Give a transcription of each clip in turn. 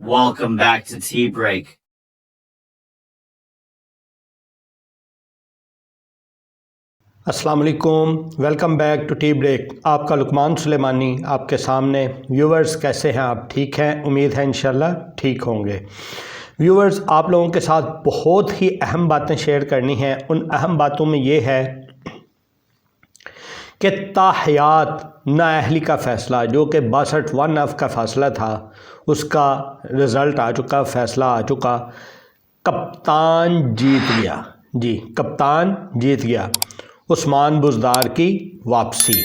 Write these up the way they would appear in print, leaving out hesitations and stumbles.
Welcome back to Tea Break. السلام علیکم، welcome back to tea break. آپ کا لقمان سلیمانی آپ کے سامنے۔ ویورز کیسے ہیں آپ؟ ٹھیک ہیں؟ امید ہے انشاءاللہ ٹھیک ہوں گے۔ ویورز آپ لوگوں کے ساتھ بہت ہی اہم باتیں شیئر کرنی ہیں۔ ان اہم باتوں میں یہ ہے کہ تاحیات نااہلی کا فیصلہ جو کہ 62(1)F کا فیصلہ تھا، اس کا رزلٹ آ چکا، فیصلہ آ چکا۔ کپتان جیت گیا، جی کپتان جیت گیا۔ عثمان بزدار کی واپسی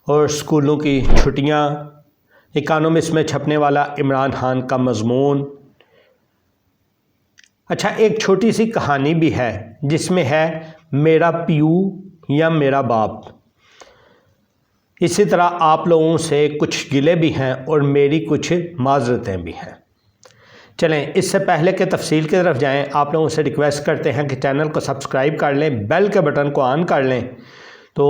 اور اسکولوں کی چھٹیاں، اکانومسٹ میں چھپنے والا عمران خان کا مضمون۔ اچھا، ایک چھوٹی سی کہانی بھی ہے جس میں ہے میرا پیو یا میرا باپ۔ اسی طرح آپ لوگوں سے کچھ گلے بھی ہیں اور میری کچھ معذرتیں بھی ہیں۔ چلیں اس سے پہلے کہ تفصیل کی طرف جائیں، آپ لوگوں سے ریکویسٹ کرتے ہیں کہ چینل کو سبسکرائب کر لیں، بیل کے بٹن کو آن کر لیں۔ تو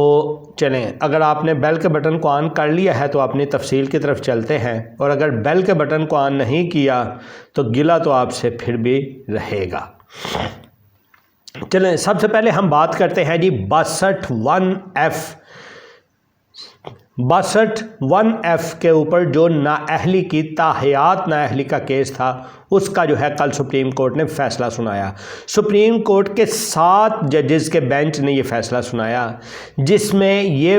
چلیں، اگر آپ نے بیل کے بٹن کو آن کر لیا ہے تو اپنی تفصیل کی طرف چلتے ہیں، اور اگر بیل کے بٹن کو آن نہیں کیا تو گلہ تو آپ سے پھر بھی رہے گا۔ چلیں سب سے پہلے ہم بات کرتے ہیں جی 62(1)F کے اوپر جو نااہلی کی تاحیات نااہلی کا کیس تھا، اس کا جو ہے کل سپریم کورٹ نے فیصلہ سنایا۔ سپریم کورٹ کے 7 ججز کے بینچ نے یہ فیصلہ سنایا، جس میں یہ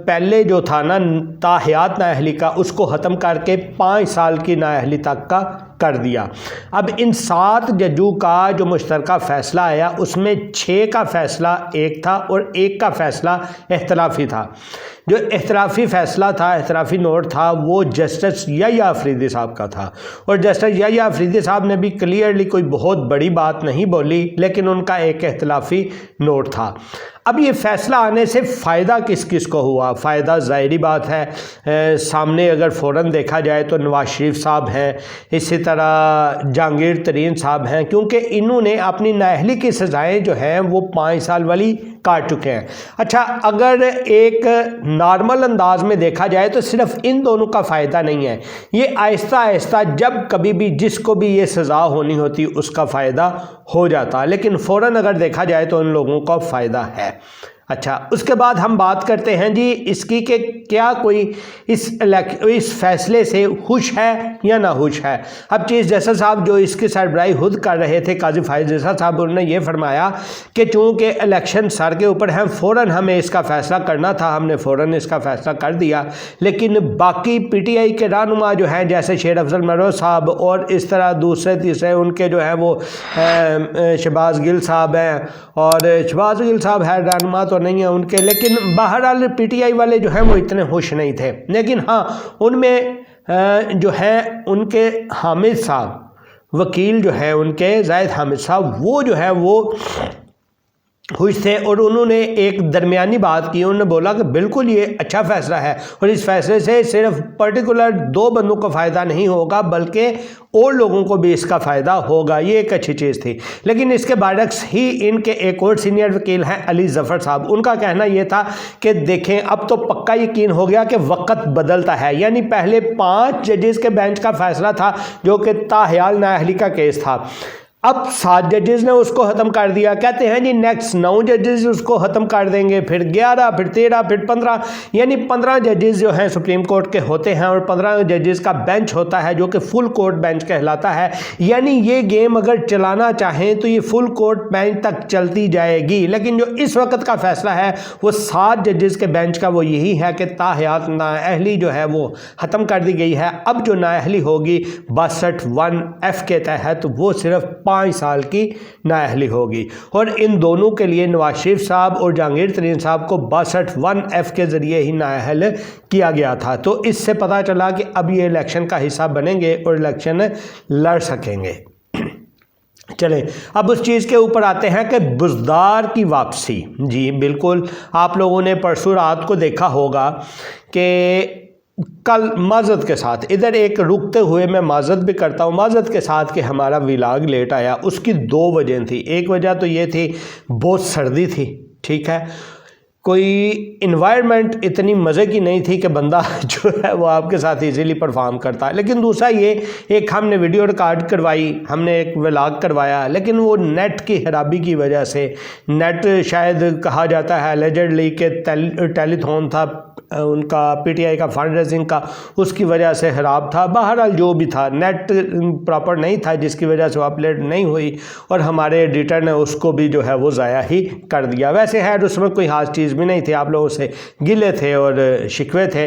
پہلے جو تھا نا تاحیات نااہلی کا، اس کو ختم کر کے 5 سال کی نااہلی تک کا کر دیا۔ اب ان 7 ججوں کا جو مشترکہ فیصلہ آیا، اس میں 6 کا فیصلہ ایک تھا اور 1 کا فیصلہ اختلافی تھا۔ جو اختلافی فیصلہ تھا، اختلافی نوٹ تھا، وہ جسٹس یحییٰ افریدی صاحب کا تھا، اور جسٹس یحییٰ افریدی صاحب نے بھی کلیئرلی کوئی بہت بڑی بات نہیں بولی، لیکن ان کا ایک اختلافی نوٹ تھا۔ اب یہ فیصلہ آنے سے فائدہ کس کس کو ہوا؟ فائدہ ظاہری بات ہے، سامنے اگر فوراً دیکھا جائے تو نواز شریف صاحب ہیں، اسی طرح جہانگیر ترین صاحب ہیں، کیونکہ انہوں نے اپنی نااہلی کی سزائیں جو ہیں وہ 5 سال والی کاٹ چکے ہیں۔ اچھا، اگر ایک نارمل انداز میں دیکھا جائے تو صرف ان دونوں کا فائدہ نہیں ہے، یہ آہستہ آہستہ جب کبھی بھی جس کو بھی یہ سزا ہونی ہوتی اس کا فائدہ ہو جاتا، لیکن فوراً اگر دیکھا جائے تو ان لوگوں کا فائدہ ہے۔ اچھا، اس کے بعد ہم بات کرتے ہیں جی اس کی کہ کیا کوئی اس فیصلے سے خوش ہے یا نہ خوش ہے۔ اب چیف جسٹس صاحب جو اس کی سربراہی خود کر رہے تھے، قاضی فائز رضا صاحب، انہوں نے یہ فرمایا کہ چونکہ الیکشن سر کے اوپر ہیں، فوراً ہمیں اس کا فیصلہ کرنا تھا، ہم نے فوراً اس کا فیصلہ کر دیا، لیکن باقی پی ٹی آئی کے رہنما جو ہیں جیسے شیر افضل مروز صاحب اور اس طرح دوسرے تیسرے ان کے جو ہیں وہ شہباز گل صاحب ہیں، اور شہباز گل صاحب ہے رہنما تو نہیں ہے ان کے، لیکن بہرحال پی ٹی آئی والے جو ہیں وہ اتنے خوش نہیں تھے۔ لیکن ہاں، ان میں جو ہیں ان کے حامد صاحب، وکیل جو ہیں ان کے زاہد حامد صاحب، وہ جو ہے وہ خوش تھے، اور انہوں نے ایک درمیانی بات کی، انہوں نے بولا کہ بالکل یہ اچھا فیصلہ ہے، اور اس فیصلے سے صرف پرٹیکولر 2 بندوں کو فائدہ نہیں ہوگا بلکہ اور لوگوں کو بھی اس کا فائدہ ہوگا، یہ ایک اچھی چیز تھی۔ لیکن اس کے برعکس ہی ان کے ایک اور سینئر وکیل ہیں علی ظفر صاحب، ان کا کہنا یہ تھا کہ دیکھیں اب تو پکا یقین ہو گیا کہ وقت بدلتا ہے، یعنی پہلے 5 ججز کے بینچ کا فیصلہ تھا جو کہ تاحیال نااہلی کا کیس تھا، اب 7 ججز نے اس کو ختم کر دیا، کہتے ہیں جی نیکسٹ 9 ججز اس کو ختم کر دیں گے، پھر 11، پھر 13، پھر 15، یعنی 15 ججز جو ہیں سپریم کورٹ کے ہوتے ہیں، اور 15 ججز کا بینچ ہوتا ہے جو کہ فل کورٹ بینچ کہلاتا ہے، یعنی یہ گیم اگر چلانا چاہیں تو یہ فل کورٹ بینچ تک چلتی جائے گی۔ لیکن جو اس وقت کا فیصلہ ہے وہ 7 ججز کے بینچ کا وہ یہی ہے کہ تاحیات نااہلی جو ہے وہ ختم کر دی گئی ہے۔ اب جو نااہلی ہوگی 62(1)F کے تحت وہ صرف 5 سال کی نااہلی ہوگی، اور ان دونوں کے لیے نواز شریف صاحب اور جہانگیر ترین صاحب کو 62(1)F کے ذریعے ہی نااہل کیا گیا تھا۔ تو اس سے پتہ چلا کہ اب یہ الیکشن کا حصہ بنیں گے اور الیکشن لڑ سکیں گے۔ چلیں اب اس چیز کے اوپر آتے ہیں کہ بزدار کی واپسی۔ جی بالکل، آپ لوگوں نے پرسوں رات کو دیکھا ہوگا کہ کل معذرت کے ساتھ، ادھر ایک رکتے ہوئے میں معذرت بھی کرتا ہوں، معذرت کے ساتھ کہ ہمارا ولاگ لیٹ آیا۔ اس کی 2 وجہ تھی، ایک وجہ تو یہ تھی بہت سردی تھی، ٹھیک ہے، کوئی انوائرمنٹ اتنی مزے کی نہیں تھی کہ بندہ جو ہے وہ آپ کے ساتھ ایزیلی پرفارم کرتا ہے. لیکن دوسرا یہ ایک ہم نے ویڈیو ریکارڈ کروائی, ہم نے ایک ولاگ کروایا, لیکن وہ نیٹ کی خرابی کی وجہ سے, نیٹ شاید کہا جاتا ہے اللیجڈلی کہ ٹیلی تھون تھا ان کا پی ٹی آئی کا فنڈ ریزنگ کا, اس کی وجہ سے خراب تھا. بہرحال جو بھی تھا نیٹ پراپر نہیں تھا جس کی وجہ سے وہ اپلوڈ نہیں ہوئی اور ہمارے ایڈیٹر نے اس کو بھی جو ہے وہ ضائع ہی کر دیا. ویسے ہے اس میں کوئی خاص چیز بھی نہیں تھی, آپ لوگوں سے گلے تھے اور شکوے تھے.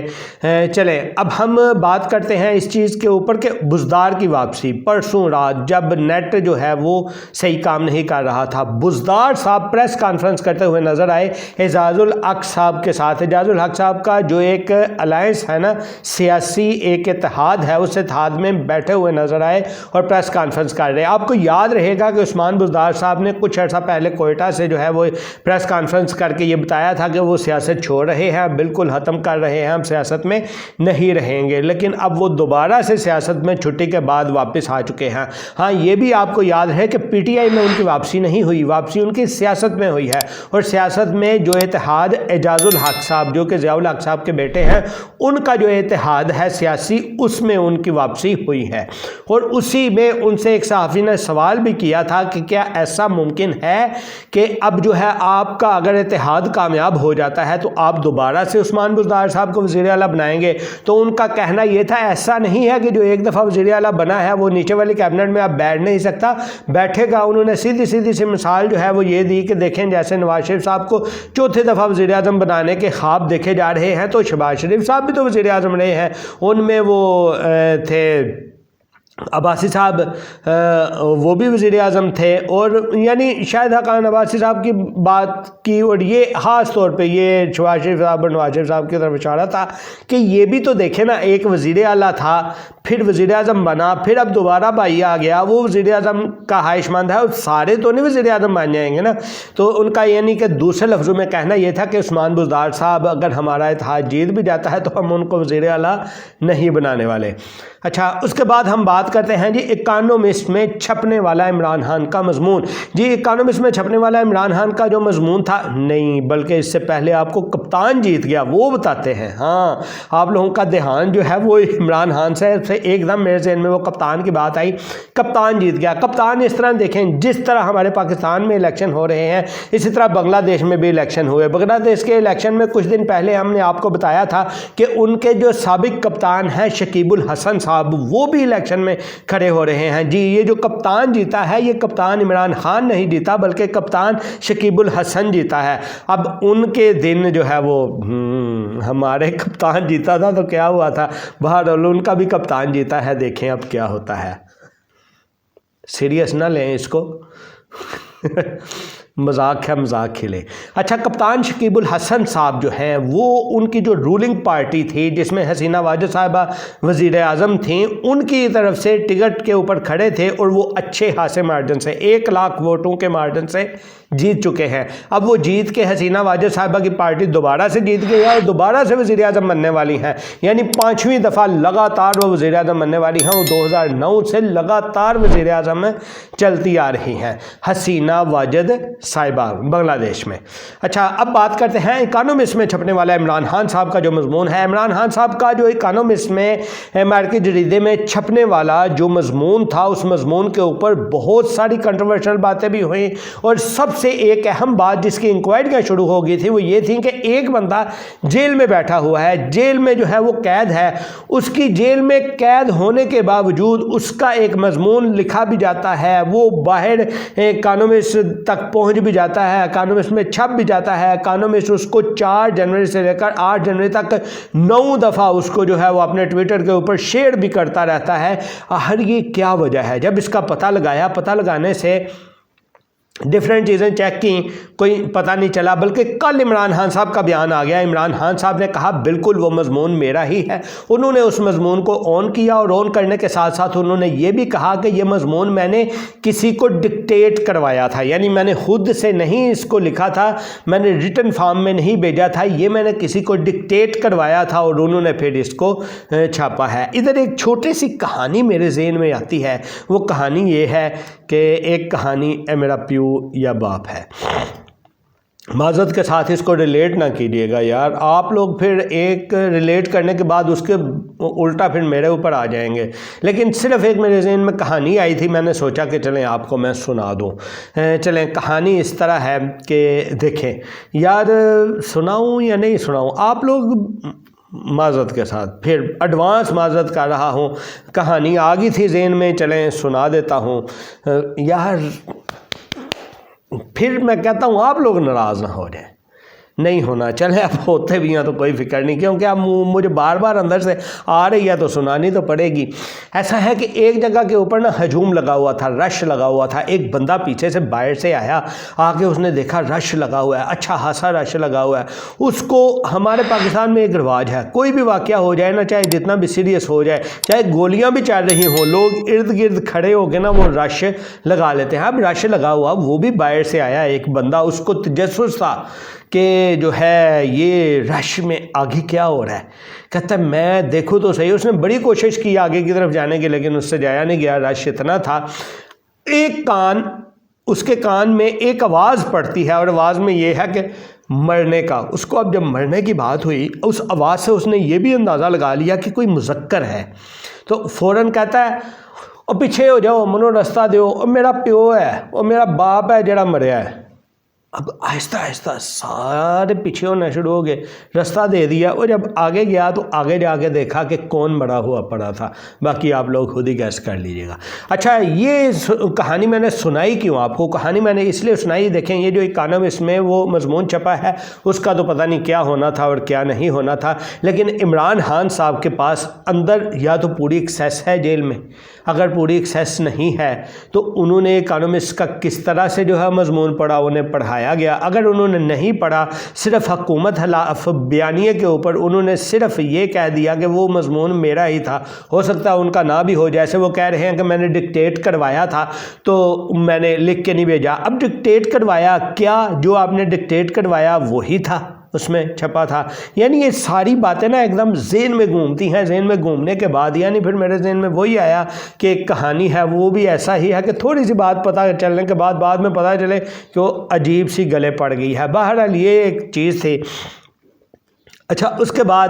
چلیں اب ہم بات کرتے ہیں اس چیز کے اوپر کہ بزدار کی واپسی. پرسوں رات جب نیٹ جو ہے وہ صحیح کام نہیں کر رہا تھا, بزدار صاحب پریس کانفرنس کرتے ہوئے نظر آئے اعجاز الحق صاحب کے ساتھ. اعجاز الحق صاحب کا جو ایک الائنس ہے نا, سیاسی ایک اتحاد ہے, اس اتحاد میں بیٹھے ہوئے نظر آئے اور پریس کانفرنس کر رہے. آپ کو یاد رہے گا کہ عثمان بزدار صاحب نے کچھ عرصہ پہلے کوئٹہ سے جو ہے وہ پریس کانفرنس کر کے یہ بتایا تھا کہ وہ سیاست چھوڑ رہے ہیں, بالکل ختم کر رہے ہیں, ہم سیاست میں نہیں رہیں گے. لیکن اب وہ دوبارہ سے سیاست میں چھٹی کے بعد واپس آ چکے ہیں. ہاں یہ بھی آپ کو یاد ہے کہ پی ٹی آئی میں ان کی واپسی نہیں ہوئی, واپسی ان کی سیاست میں ہوئی ہے. اور سیاست میں جو اتحاد اعجاز الحق صاحب جو کہ ضیاء الحق صاحب کے بیٹے ہیں, ان کا جو اتحاد ہے سیاسی, اس میں ان کی واپسی ہوئی ہے. اور اسی میں ان سے ایک صحافی نے سوال بھی کیا تھا کہ کیا ایسا ممکن ہے کہ اب جو ہے آپ کا اگر اتحاد کامیاب ہو جاتا ہے تو آپ دوبارہ سے عثمان بزدار صاحب کو وزیر اعلیٰ بنائیں گے؟ تو ان کا کہنا یہ تھا ایسا نہیں ہے کہ جو ایک دفعہ وزیر اعلیٰ بنا ہے وہ نیچے والی کیبنٹ میں اب بیٹھ نہیں سکتا, بیٹھے گا. انہوں نے سیدھی سی مثال جو ہے وہ یہ دی کہ دیکھیں جیسے نواز شریف صاحب کو چوتھے دفعہ وزیر اعظم بنانے کے خواب دیکھے جا رہے ہیں, تو شہباز شریف صاحب بھی تو وزیر اعظم رہے ہیں, ان میں وہ تھے عباسی صاحب, وہ بھی وزیر اعظم تھے. اور یعنی شاہد حقان عباسی صاحب کی بات کی, اور یہ خاص طور پہ یہ شہباز شریف صاحب اور نواز شریف صاحب کی طرف اشارہ تھا کہ یہ بھی تو دیکھیں نا, ایک وزیر اعلیٰ تھا, پھر وزیر اعظم بنا, پھر اب دوبارہ بھائی آ گیا, وہ وزیر اعظم کا خواہش مند ہے, اور سارے تو نہیں وزیر اعظم بن جائیں گے نا. تو ان کا یعنی کہ دوسرے لفظوں میں کہنا یہ تھا کہ عثمان بزدار صاحب اگر ہمارا اتحاد جیت بھی جاتا ہے تو ہم ان کو وزیر اعلیٰ نہیں بنانے والے. اچھا اس کے بعد ہم بات کرتے ہیں جی اکانومسٹ میں چھپنے والا عمران خان کا مضمون. جی اکانومسٹ میں چھپنے والا عمران خان کا جو مضمون تھا, نہیں بلکہ اس سے پہلے آپ کو کپتان جیت گیا وہ بتاتے ہیں. ہاں آپ لوگوں کا دھیان جو ہے وہ عمران خان سے ایک دم میرے ذہن میں وہ کپتان کی بات آئی, کپتان جیت گیا. کپتان اس طرح دیکھیں جس طرح ہمارے پاکستان میں الیکشن ہو رہے ہیں اسی طرح بنگلہ دیش میں بھی الیکشن ہوئے. بنگلہ دیش کے الیکشن میں کچھ دن پہلے ہم نے آپ کو بتایا تھا کہ ان کے جو سابق کپتان ہیں شکیب الحسن صاحب, وہ بھی الیکشن میں کھڑے ہو رہے ہیں. جی یہ جو کپتان جیتا ہے یہ کپتان عمران خان نہیں جیتا بلکہ کپتان شکیب الحسن جیتا ہے. اب ان کے دن جو ہے وہ ہمارے کپتان جیتا تھا تو کیا ہوا تھا, بہرحال ان کا بھی کپتان جیتا ہے, دیکھیں اب کیا ہوتا ہے. سیریس نہ لیں اس کو, مذاق ہے, مذاق کھلے. اچھا کپتان شکیب الحسن صاحب جو ہیں وہ ان کی جو رولنگ پارٹی تھی جس میں حسینہ واجد صاحبہ وزیر اعظم تھیں, ان کی طرف سے ٹکٹ کے اوپر کھڑے تھے اور وہ اچھے خاصے مارجن سے 1 لاکھ ووٹوں کے مارجن سے جیت چکے ہیں. اب وہ جیت کے حسینہ واجد صاحبہ کی پارٹی دوبارہ سے جیت گئی ہے اور دوبارہ سے وزیر اعظم بننے والی ہیں, یعنی 5ویں دفعہ لگاتار وہ وزیر اعظم بننے والی ہیں. وہ 2009 سے لگاتار وزیر اعظم میں چلتی آ رہی ہیں حسینہ واجد صاحبہ بنگلہ دیش میں. اچھا اب بات کرتے ہیں اکانومسٹ میں چھپنے والا عمران خان صاحب کا جو مضمون ہے. عمران خان صاحب کا جو اکانومسٹ میں امریکی جریدے میں چھپنے والا جو مضمون تھا, اس مضمون کے اوپر بہت ساری کنٹروورشل باتیں بھی ہوئیں, اور سب سے ایک اہم بات جس کی انکوائریاں شروع ہو گئی تھی وہ یہ تھی کہ ایک بندہ جیل میں بیٹھا ہوا ہے, جیل میں جو ہے وہ قید ہے, اس کی جیل میں قید ہونے کے باوجود اس کا ایک مضمون لکھا بھی جاتا ہے, وہ باہر اکانومسٹ تک پہنچ بھی جاتا ہے, اکانومسٹ میں چھپ بھی جاتا ہے. اکانومسٹ اس کو 4 جنوری سے لے کر 8 جنوری تک 9 دفعہ اس کو جو ہے وہ اپنے ٹویٹر کے اوپر شیئر بھی کرتا رہتا ہے. آخر یہ کیا وجہ ہے؟ جب اس کا پتہ لگایا, پتہ لگانے سے ڈفرینٹ چیزیں چیک کی, کوئی پتہ نہیں چلا, بلکہ کل عمران خان صاحب کا بیان آ گیا. عمران خان صاحب نے کہا بالکل وہ مضمون میرا ہی ہے. انہوں نے اس مضمون کو آن کیا, اور آن کرنے کے ساتھ ساتھ انہوں نے یہ بھی کہا کہ یہ مضمون میں نے کسی کو ڈکٹیٹ کروایا تھا, یعنی میں نے خود سے نہیں اس کو لکھا تھا, میں نے ریٹن فارم میں نہیں بھیجا تھا, یہ میں نے کسی کو ڈکٹیٹ کروایا تھا اور انہوں نے پھر اس کو چھاپا ہے. ادھر ایک چھوٹی سی کہانی میرے ذہن میں آتی ہے. وہ کہانی یہ ہے کہ ایک کہانی اے میرا پیو یا باپ ہے. معذرت کے ساتھ اس کو ریلیٹ نہ کیجیے گا یار، آپ لوگ پھر ایک ریلیٹ کرنے کے بعد اس کے الٹا پھر میرے اوپر آ جائیں گے۔ لیکن صرف ایک میرے ذہن میں کہانی آئی تھی، میں نے سوچا کہ چلیں آپ کو میں سنا دوں۔ چلیں کہانی اس طرح ہے کہ دیکھیں یار، سناؤں یا نہیں سناؤں، آپ لوگ معذرت کے ساتھ پھر ایڈوانس معذرت کر رہا ہوں، کہانی آ گئی تھی ذہن میں، چلیں سنا دیتا ہوں یار۔ پھر میں کہتا ہوں آپ لوگ ناراض نہ ہو جائیں، نہیں ہونا، چلیں اب ہوتے بھی ہیں تو کوئی فکر نہیں، کیونکہ اب مجھے بار بار اندر سے آ رہی ہے تو سنانی تو پڑے گی۔ ایسا ہے کہ ایک جگہ کے اوپر نا ہجوم لگا ہوا تھا، رش لگا ہوا تھا، ایک بندہ پیچھے سے باہر سے آیا، آ کے اس نے دیکھا رش لگا ہوا ہے، اچھا خاصا رش لگا ہوا ہے۔ اس کو ہمارے پاکستان میں ایک رواج ہے، کوئی بھی واقعہ ہو جائے نا، چاہے جتنا بھی سیریس ہو جائے، چاہے گولیاں بھی چل رہی ہوں، لوگ ارد گرد کھڑے ہو کے نا وہ رش لگا لیتے ہیں۔ اب رش لگا ہوا، وہ بھی باہر سے آیا ایک بندہ، اس کو تجسس تھا کہ جو ہے یہ رش میں آگے کیا ہو رہا ہے، کہتا ہے میں دیکھوں تو صحیح۔ اس نے بڑی کوشش کی آگے کی طرف جانے کی، لیکن اس سے جایا نہیں گیا، رش اتنا تھا۔ اس کے کان میں ایک آواز پڑتی ہے، اور آواز میں یہ ہے کہ مرنے کا۔ اس کو اب جب مرنے کی بات ہوئی، اس آواز سے اس نے یہ بھی اندازہ لگا لیا کہ کوئی مذکر ہے، تو فوراً کہتا ہے اور پیچھے ہو جاؤ، منو رستہ دیو، اور میرا پیو ہے، اور میرا باپ ہے جڑا مریا ہے۔ اب آہستہ آہستہ سارے پیچھے ہونا شروع ہو گئے، رستہ دے دیا، اور جب آگے گیا تو آگے جا کے دیکھا کہ کون مڑا ہوا پڑا تھا۔ باقی آپ لوگ خود ہی گیس کر لیجئے گا۔ اچھا، یہ کہانی میں نے سنائی کیوں آپ کو؟ کہانی میں نے اس لیے سنائی، دیکھیں یہ جو اکانومسٹ میں وہ مضمون چھپا ہے، اس کا تو پتہ نہیں کیا ہونا تھا اور کیا نہیں ہونا تھا، لیکن عمران خان صاحب کے پاس اندر یا تو پوری ایکسیس ہے جیل میں، اگر پوری ایکسیس نہیں ہے تو انہوں نے اکانومسٹ کا کس طرح سے جو ہے مضمون پڑھا، انہیں پڑھایا گیا۔ اگر انہوں نے نہیں پڑھا، صرف حکومت خلاف بیانیے کے اوپر انہوں نے صرف یہ کہہ دیا کہ وہ مضمون میرا ہی تھا، ہو سکتا ہے ان کا نہ بھی ہو، جیسے وہ کہہ رہے ہیں کہ میں نے ڈکٹیٹ کروایا تھا تو میں نے لکھ کے نہیں بھیجا۔ اب ڈکٹیٹ کروایا کیا؟ جو آپ نے ڈکٹیٹ کروایا وہی تھا، اس میں چھپا تھا۔ یعنی یہ ساری باتیں نا ایک دم ذہن میں گھومتی ہیں، ذہن میں گھومنے کے بعد یعنی پھر میرے ذہن میں وہی آیا کہ ایک کہانی ہے، وہ بھی ایسا ہی ہے کہ تھوڑی سی بات پتہ چلنے کے بعد میں پتہ چلے کہ وہ عجیب سی گلے پڑ گئی ہے۔ بہرحال یہ ایک چیز تھی۔ اچھا، اس کے بعد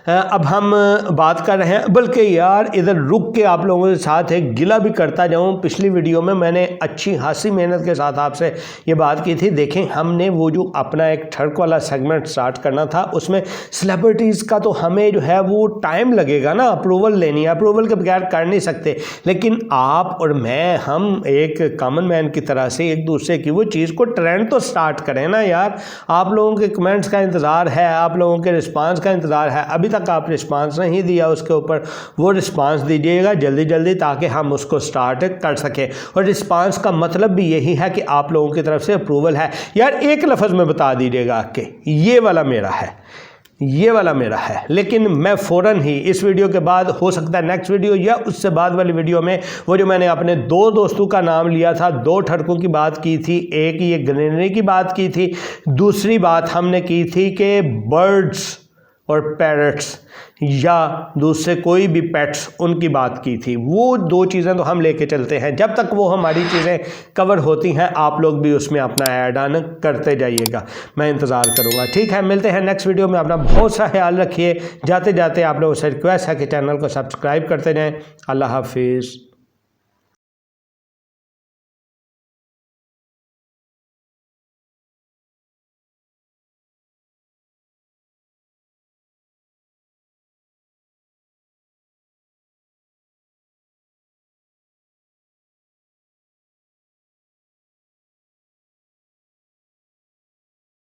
اب ہم بات کر رہے ہیں، بلکہ یار ادھر رک کے آپ لوگوں کے ساتھ ایک گلہ بھی کرتا جاؤں۔ پچھلی ویڈیو میں نے اچھی خاصی محنت کے ساتھ آپ سے یہ بات کی تھی، دیکھیں ہم نے وہ جو اپنا ایک ٹھڑک والا سیگمنٹ سٹارٹ کرنا تھا، اس میں سیلیبریٹیز کا تو ہمیں جو ہے وہ ٹائم لگے گا نا، اپروول لینی ہے، اپروول کے بغیر کر نہیں سکتے، لیکن آپ اور میں، ہم ایک کامن مین کی طرح سے ایک دوسرے کی وہ چیز کو ٹرینڈ تو سٹارٹ کریں نا یار۔ آپ لوگوں کے کمنٹس کا انتظار ہے، آپ لوگوں کے رسپانس کا انتظار ہے، ابھی تک آپ رسپانس نہیں دیا اس کے اوپر، وہ رسپانس دیجئے گا جلدی جلدی تاکہ ہم اس کو سٹارٹ کر سکیں۔ اور رسپانس کا مطلب بھی یہی ہے کہ آپ لوگوں کی طرف سے اپروول ہے۔ یار ایک لفظ میں بتا دیجئے گا کہ یہ والا میرا ہے، یہ والا میرا ہے، لیکن میں فوراً ہی اس ویڈیو کے بعد، ہو سکتا ہے نیکسٹ ویڈیو یا اس سے بعد والی ویڈیو میں، وہ جو میں نے اپنے دو دوستوں کا نام لیا تھا، دو ٹھڑکوں کی بات کی تھی، ایک یہ گرینری کی بات کی تھی، دوسری بات ہم نے کی تھی کہ برڈز اور پیرٹس یا دوسرے کوئی بھی پیٹس، ان کی بات کی تھی۔ وہ دو چیزیں تو ہم لے کے چلتے ہیں، جب تک وہ ہماری چیزیں کور ہوتی ہیں آپ لوگ بھی اس میں اپنا ایڈ آن کرتے جائیے گا، میں انتظار کروں گا۔ ٹھیک ہے، ملتے ہیں نیکسٹ ویڈیو میں، اپنا بہت سا خیال رکھیے۔ جاتے جاتے آپ لوگوں سے ریکویسٹ ہے کہ چینل کو سبسکرائب کرتے جائیں۔ اللہ حافظ۔